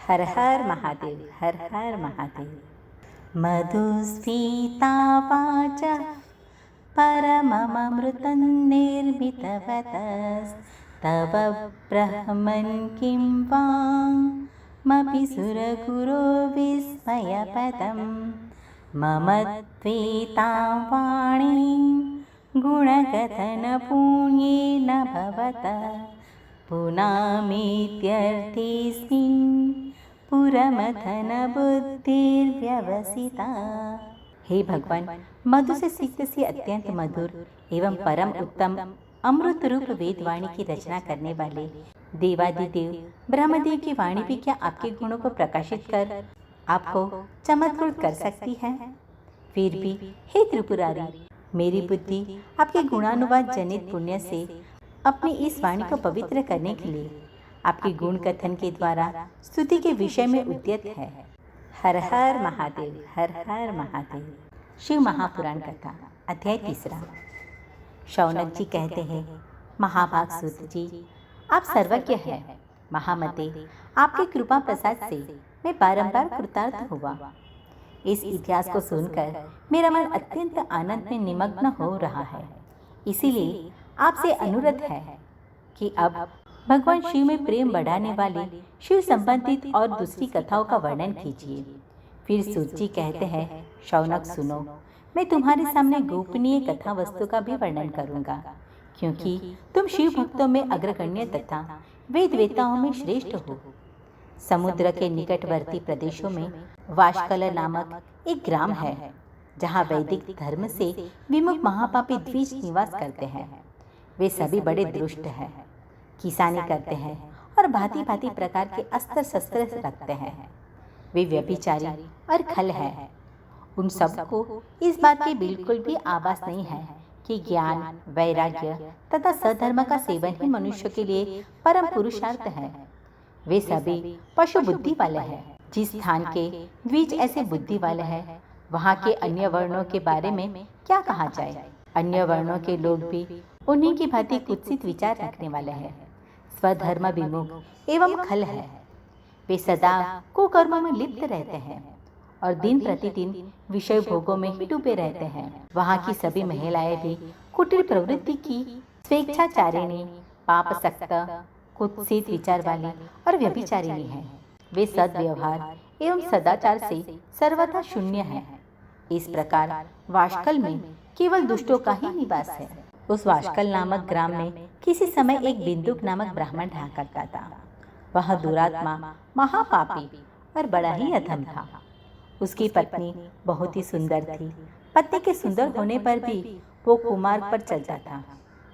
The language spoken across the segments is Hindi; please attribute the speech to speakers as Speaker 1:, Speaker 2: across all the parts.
Speaker 1: हर हर महादेव, हर हर महादेव। मधुस्फीता वाचः परममृतं निर्मितवतस्तव ब्रह्मन् किं वामपि सुरगुरो विस्मयपदं मम त्वेतां वाणीं गुणकथनपुण्येन भवतः पुनामीत्यर्थेऽस्मिन् पुरमथन बुद्धिर्व्यवसिता। हे भगवान, मधु से सिक्त सी अत्यंत मधुर एवं परम उत्तम अमृत रूप वेद वाणी की रचना करने वाले देवादिदेव ब्रह्मदेव की वाणी भी क्या आपके गुणों को प्रकाशित कर आपको चमत्कृत कर सकती है? फिर भी हे त्रिपुरारी, मेरी बुद्धि आपके गुणानुवाद जनित पुण्य से अपनी इस वाणी को पवित्र करने के लिए आपके गुण कथन के द्वारा स्तुति के विषय में उद्यत है। हर हर महादेव, हर हर महादेव। शिव महापुराण कथा अध्याय 3। शौनक जी कहते हैं, महाभाग सूत जी, आप सर्वज्ञ हैं। महामते, आपकी कृपा प्रसाद से मैं बारंबार कृतार्थ हुआ। इस इतिहास को सुनकर मेरा मन अत्यंत आनंद में निमग्न हो रहा है। इसीलिए आपसे अनुरोध है कि अब भगवान शिव में प्रेम बढ़ाने वाली शिव संबंधित और दूसरी कथाओं का वर्णन कीजिए। फिर सूत जी कहते हैं, शौनक सुनो, मैं तुम्हारे सामने गोपनीय कथा वस्तु का भी वर्णन करूंगा, क्योंकि तुम शिव भक्तों में अग्रगण्य तथा वेद वेताओं में श्रेष्ठ हो। समुद्र के निकटवर्ती प्रदेशों में वाशकल नामक एक ग्राम है, जहाँ वैदिक धर्म से विमुख महापापी द्विज निवास करते हैं। वे सभी बड़े दुष्ट हैं, किसानी करते हैं और भांति भांति प्रकार के अस्त्र शस्त्र रखते हैं। वे व्यभिचारी और खल हैं। उन सबको इस बात की बिल्कुल भी आभास नहीं है कि ज्ञान, वैराग्य तथा सधर्म का सेवन ही मनुष्य के लिए परम पुरुषार्थ है। वे सभी पशु बुद्धि वाले हैं। जिस स्थान के द्विज ऐसे बुद्धि वाले हैं, वहाँ के अन्य वर्णों के बारे में क्या कहा जाए। अन्य वर्णों के लोग भी उन्हीं की भांति कुत्सित विचार रखने वाले हैं, स्वधर्म विमुख एवं खल है। वे सदा कुकर्मों में लिप्त रहते हैं और दिन प्रतिदिन विषय भोगों में ही डूबे रहते हैं। वहाँ की सभी महिलाएं भी कुटिल प्रवृत्ति की स्वेच्छाचारिणी, पापसक्त, कुत्सित विचार वाली और व्यभिचारिणी हैं। वे सद्व्यवहार एवं सदाचार से सर्वथा शून्य हैं। इस प्रकार वाशकल में केवल दुष्टों का ही निवास है। उस वाशकल नामक ग्राम में किसी समय एक बिंदुक नामक ब्राह्मण रहा करता था। वह दुरात्मा, महापापी और बड़ा ही अधम था। उसकी पत्नी बहुत ही सुंदर थी। पति के सुंदर होने पर भी वो कुमार्ग पर चल जाता।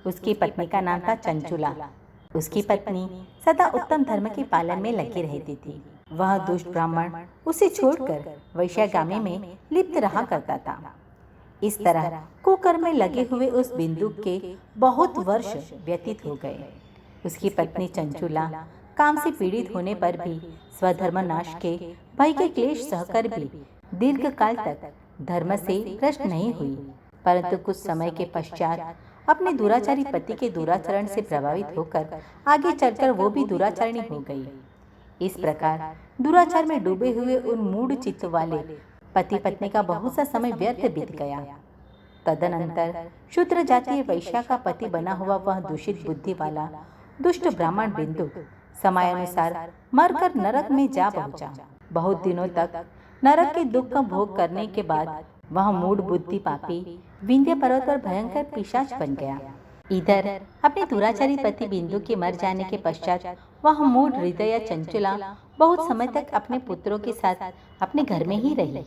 Speaker 1: उसकी पत्नी का नाम था चंचुला। उसकी पत्नी सदा उत्तम धर्म के पालन में लगी रहती थी। वह दुष्ट ब्राह्मण उसे छोड़कर वैश्यागामी में लिप्त रहा करता था। इस तरह कुकर्म में लगे हुए उस बिंदुक के बहुत वर्ष व्यतीत हो गए। उसकी पत्नी चंचुला काम से पीड़ित होने पर भी स्वधर्म नाश के भय के क्लेश सहकर भी दीर्घ काल तक धर्म से भ्रष्ट नहीं हुई, परंतु कुछ समय के पश्चात अपने दुराचारी पति के दुराचरण से प्रभावित होकर आगे चलकर वो भी दुराचारिणी हो गई। इस प्रकार दुराचार में डूबे हुए उन मूढ़ चित्त वाले पति पत्नी का बहुत सा समय व्यर्थ बीत गया। तदनंतर शूद्र जातीय वैश्या का पति बना हुआ वह दूषित बुद्धि वाला दुष्ट ब्राह्मण बिंदुक समयानुसार मरकर नरक में जा पहुंचा। बहुत दिनों तक नरक के दुख का भोग करने के बाद वह मूढ़ बुद्धि पापी विंध्य पर्वत पर भयंकर पिशाच बन गया। इधर अपने दुराचारी पति बिंदु के मर जाने के पश्चात वह मूढ़ हृदय चंचुला बहुत समय तक अपने पुत्रों के साथ अपने घर में ही रही।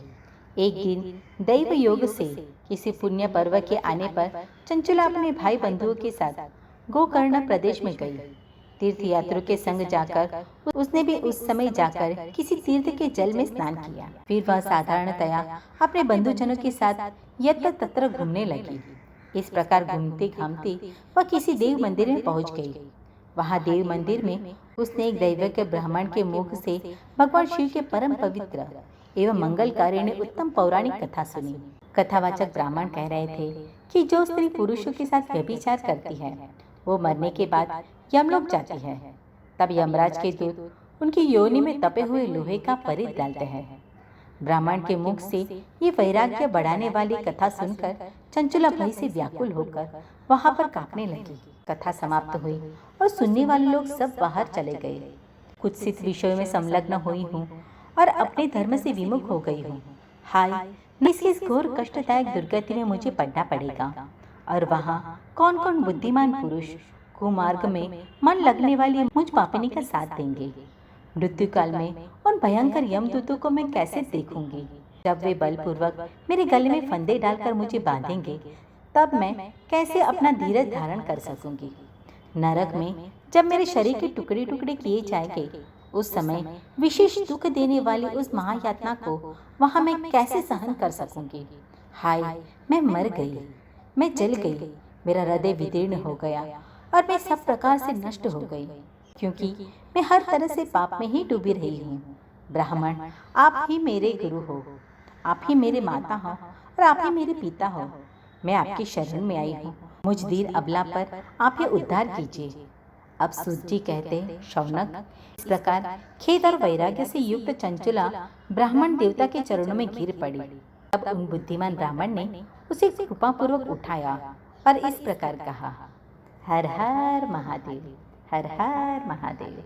Speaker 1: एक दिन दैव योग से किसी पुण्य पर्व के आने पर चंचुला अपने भाई बंधुओं के साथ गोकर्ण प्रदेश में गई। तीर्थ यात्रियों के संग जाकर उसने भी उस समय जाकर किसी तीर्थ के जल में स्नान किया। फिर वह साधारणतया अपने बंधुजनों के साथ यत्र तत्र घूमने लगी। इस प्रकार घूमती घामती वह किसी देव मंदिर में पहुंच गई। वहां देव मंदिर में उसने एक दैवज्ञ ब्राह्मण के मुख से भगवान शिव के परम पवित्र एवं मंगलकारिणी उत्तम पौराणिक कथा सुनी। कथावाचक ब्राह्मण कह रहे थे कि जो स्त्री पुरुषों के साथ व्यभिचार करती है वो मरने के बाद यमलोक जाती है। तब यमराज के दूत उनकी योनि में तपे हुए लोहे का परित डालते हैं। ब्राह्मण के मुख से ये वैराग्य बढ़ाने वाली कथा सुनकर चंचला भय से व्याकुल होकर वहां पर कांपने लगी। कथा समाप्त हुई और सुनने वाले लोग सब बाहर चले गए। कुत्सित विषयों में संलग्न हुई हूँ और अपने धर्म से विमुख हो गई हूँ। हाय, इस घोर कष्टदायक दुर्गति में मुझे पड़ना पड़ेगा। और वहाँ कौन कौन बुद्धिमान पुरुष कुमार्ग में मन लगने वाली मुझ पापिनी का साथ देंगे। मृत्यु काल में उन भयंकर यमदूतों को मैं कैसे देखूंगी। जब वे बलपूर्वक मेरे गले में फंदे डालकर मुझे बांधेंगे, तब मैं कैसे अपना धीरज धारण कर सकूंगी। नरक में जब मेरे शरीर के टुकड़े टुकड़े किए जाएंगे, उस समय विशेष दुख देने वाली उस महायातना को वहां मैं कैसे सहन कर सकूंगी। हाय, मैं मर गई, मैं जल गई, मेरा हृदय विदीर्ण हो गया और मैं सब प्रकार से नष्ट हो गई, क्योंकि मैं हर तरह से पाप में ही डूबी रही हूँ। ब्राह्मण, आप ही मेरे गुरु हो, आप ही मेरे माता हो और आप ही मेरे पिता हो। मैं आपकी शरण में आई हूँ, मुझ दीन अबला पर आप ही उद्धार कीजिए। अब सूत जी कहते, शौनक, इस प्रकार खेद और वैराग्य से युक्त चंचला ब्राह्मण देवता के चरणों में गिर पड़ी। तब उन बुद्धिमान ब्राह्मण ने उसे कृपापूर्वक उठाया और इस प्रकार कहा, हर हर महादेव, हर हर महादेव।